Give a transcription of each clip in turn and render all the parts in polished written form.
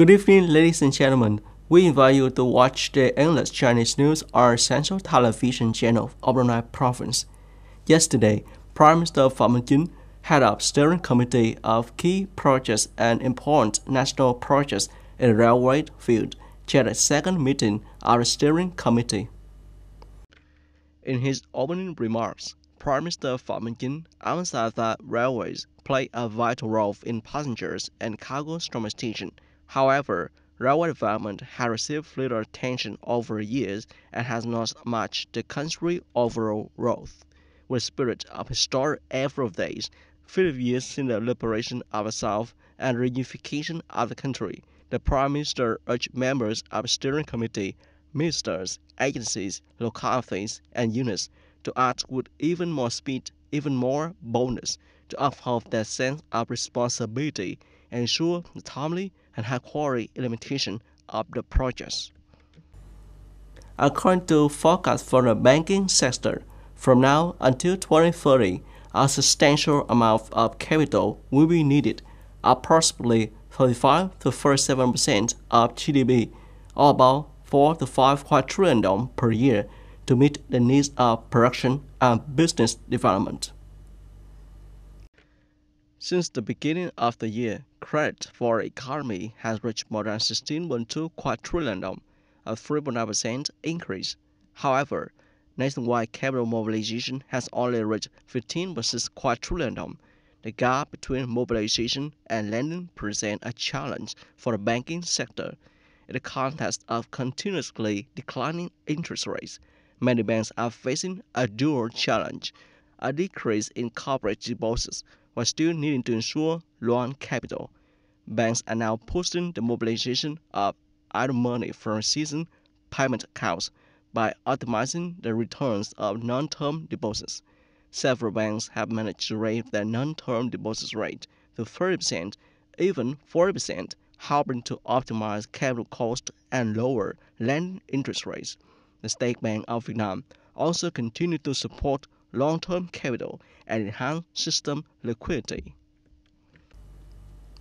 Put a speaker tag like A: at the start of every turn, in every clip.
A: Good evening, ladies and gentlemen. We invite you to watch the English Chinese news on Central Television channel of Brunei Province. Yesterday, Prime Minister Phạm Minh Chính, head of steering committee of key projects and important national projects in the railway field, chaired a second meeting of the steering committee. In his opening remarks, Prime Minister Phạm Minh Chính emphasized that railways play a vital role in passengers and cargo transportation. However, railway development has received little attention over the years and has not matched the country's overall growth. With the spirit of historic effort days, 50 years since the liberation of the South and reunification of the country, the Prime Minister urged members of the steering committee, ministers, agencies, localities, and units to act with even more speed, even more boldness, to uphold their sense of responsibility and ensure the timely and high-quality implementation of the projects. According to forecasts for the banking sector, from now until 2030, a substantial amount of capital will be needed, approximately 35 to 37% of GDP, or about 4 to 5 quadrillion dong per year, to meet the needs of production and business development. Since the beginning of the year, credit for the economy has reached more than 16.2 quadrillion dong, a 3.9% increase. However, nationwide capital mobilization has only reached 15.6 quadrillion dong. The gap between mobilization and lending presents a challenge for the banking sector. In the context of continuously declining interest rates, many banks are facing a dual challenge: a decrease in corporate deposits while still needing to ensure loan capital. Banks are now pushing the mobilization of idle money from seasoned payment accounts by optimizing the returns of non-term deposits. Several banks have managed to raise their non-term deposits rate to 30%, even 40%, helping to optimize capital cost and lower lending interest rates. The State Bank of Vietnam also continues to support long-term capital and enhance system liquidity.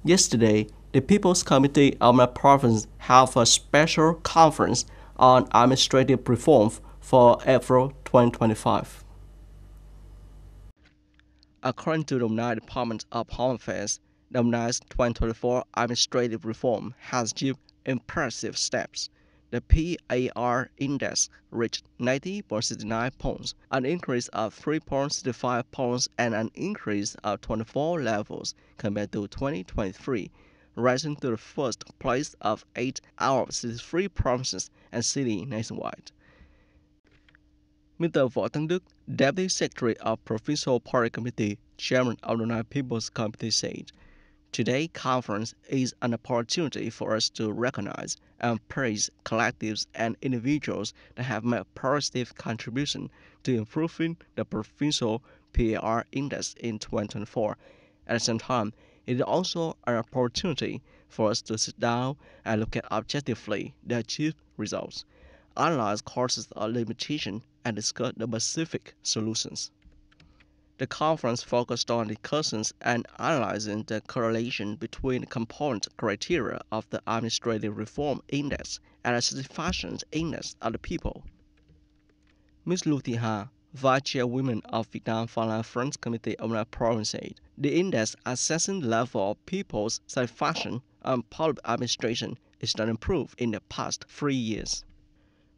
A: Yesterday, the People's Committee of my province held a special conference on administrative reform for April 2025. According to the Brunei Department of Home Affairs, the Brunei's 2024 administrative reform has achieved impressive steps. The PAR index reached 90.69 points, an increase of 3.65 points and an increase of 24 levels compared to 2023, rising to the first place of 8 out of 63 provinces and cities nationwide. Mr. Võ Tấn Đức, Deputy Secretary of Provincial Party Committee, Chairman of the Brunei People's Committee, said, "Today's conference is an opportunity for us to recognize and praise collectives and individuals that have made a positive contribution to improving the provincial PAR index in 2024. At the same time, it is also an opportunity for us to sit down and look at objectively the achieved results, analyze causes of limitation, and discuss the specific solutions." The conference focused on discussions and analyzing the correlation between the component criteria of the Administrative Reform Index and the Satisfaction Index of the people. Ms. Lu Thị Hà, Vice Chairwoman of Vietnam Foreign Friends Committee of the province, said, "The index assessing the level of people's satisfaction on public administration is not improved in the past 3 years.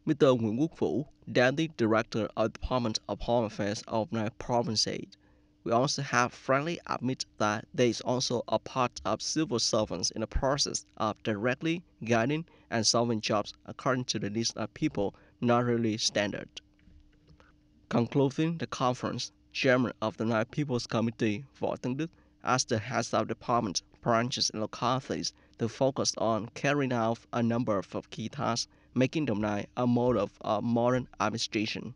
A: Mr. Nguyễn Quốc Vũ, Deputy Director of the Department of Home Affairs of Brunei Province, said, "We also have frankly admit that there is also a part of civil servants in the process of directly guiding and solving jobs according to the needs of people not really standard." Concluding the conference, Chairman of the Brunei People's Committee, Võ Tấn Đức, asked the heads of departments, branches, and localities to focus on carrying out a number of key tasks, making Brunei a model of modern administration.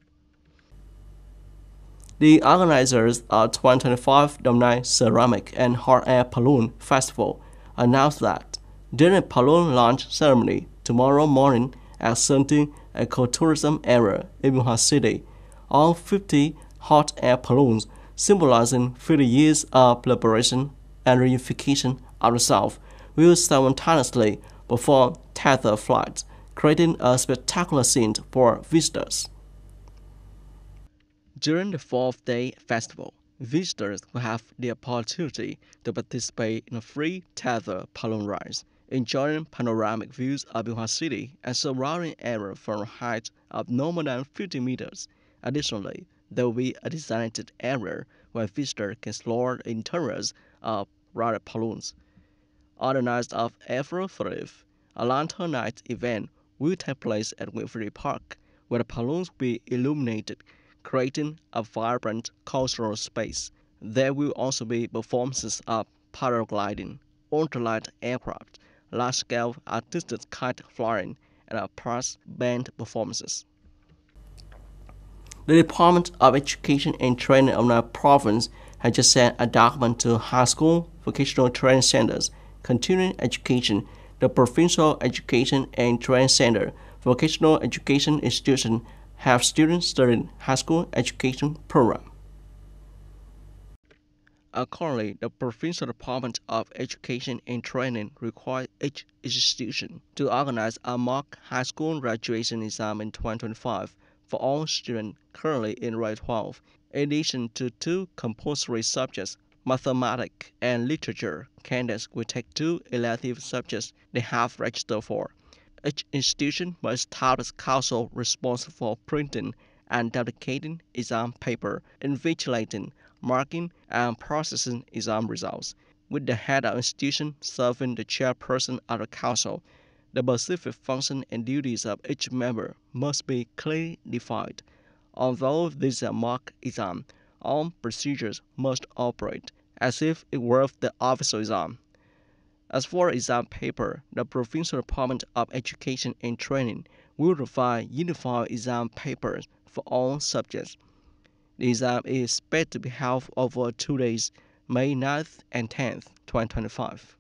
A: The organizers of 2025 Brunei Ceramic and Hot Air Balloon Festival announced that during a balloon launch ceremony tomorrow morning at 17 ecotourism area in Wuhan City, all 50 hot air balloons symbolizing 50 years of liberation and reunification of the South will simultaneously perform tether flights, creating a spectacular scene for visitors. During the fourth-day festival, visitors will have the opportunity to participate in a free tether balloon ride, enjoying panoramic views of Bihar City and surrounding area from a height of no more than 50 meters. Additionally, there will be a designated area where visitors can explore the interiors of ride balloons. On the night of April 30th, a lantern night event will take place at Winfrey Park, where the balloons will be illuminated, creating a vibrant cultural space. There will also be performances of paragliding, ultralight aircraft, large-scale artistic kite flying, and brass band performances. The Department of Education and Training of the province has just sent a document to high school vocational training centers, continuing education, the Provincial Education and Training Center, vocational education institution have students studying high school education program. Accordingly, the Provincial Department of Education and Training requires each institution to organize a mock high school graduation exam in 2025 for all students currently in grade 12, in addition to two compulsory subjects, mathematics and literature. Candidates will take two elective subjects they have registered for. Each institution must establish council responsible for printing and duplicating exam paper, invigilating, marking, and processing exam results, with the head of institution serving the chairperson of the council. The specific functions and duties of each member must be clearly defined. Although this is a mock exam, all procedures must operate as if it were the official exam. As for exam paper, the Provincial Department of Education and Training will provide unified exam papers for all subjects. The exam is expected to be held over 2 days, May 9th and 10th, 2025.